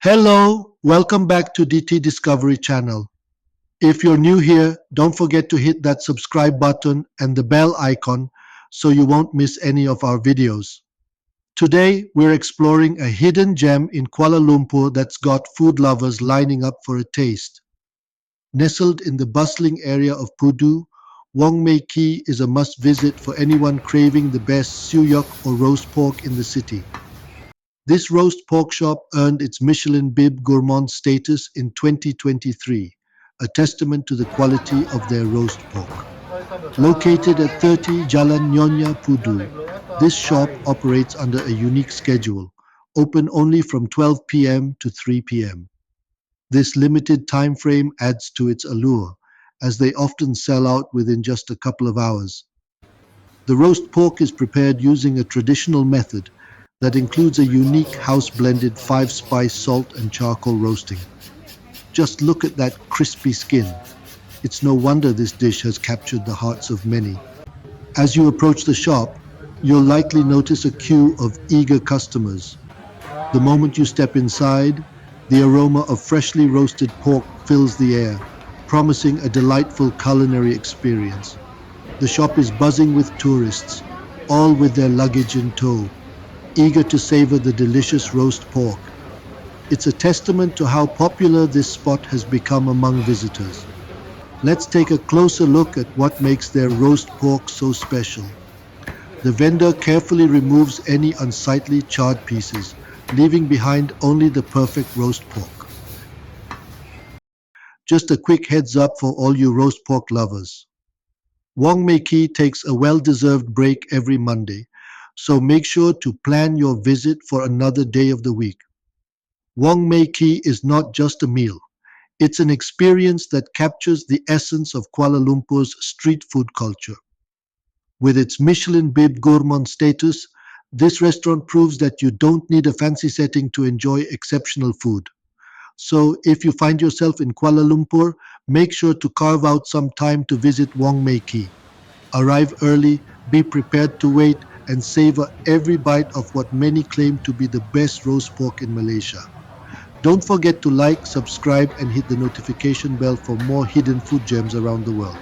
Hello, welcome back to DT Discovery Channel. If you're new here, don't forget to hit that subscribe button and the bell icon so you won't miss any of our videos. Today, we're exploring a hidden gem in Kuala Lumpur that's got food lovers lining up for a taste. Nestled in the bustling area of Pudu, Wong Mei Kee is a must-visit for anyone craving the best suyok or roast pork in the city. This roast pork shop earned its Michelin Bib Gourmand status in 2023, a testament to the quality of their roast pork. Located at 30 Jalan Nyonya Pudu, this shop operates under a unique schedule, open only from 12 p.m. to 3 p.m. This limited time frame adds to its allure, as they often sell out within just a couple of hours. The roast pork is prepared using a traditional method that includes a unique house-blended 5-spice salt and charcoal roasting. Just look at that crispy skin. It's no wonder this dish has captured the hearts of many. As you approach the shop, you'll likely notice a queue of eager customers. The moment you step inside, the aroma of freshly roasted pork fills the air, promising a delightful culinary experience. The shop is buzzing with tourists, all with their luggage in tow, eager to savor the delicious roast pork. It's a testament to how popular this spot has become among visitors. Let's take a closer look at what makes their roast pork so special. The vendor carefully removes any unsightly charred pieces, leaving behind only the perfect roast pork. Just a quick heads up for all you roast pork lovers. Wong Mei Kee takes a well-deserved break every Monday, so make sure to plan your visit for another day of the week. Wong Mei Kee is not just a meal. It's an experience that captures the essence of Kuala Lumpur's street food culture. With its Michelin Bib Gourmand status, this restaurant proves that you don't need a fancy setting to enjoy exceptional food. So if you find yourself in Kuala Lumpur, make sure to carve out some time to visit Wong Mei Kee. Arrive early, be prepared to wait, and savor every bite of what many claim to be the best roast pork in Malaysia. Don't forget to like, subscribe, and hit the notification bell for more hidden food gems around the world.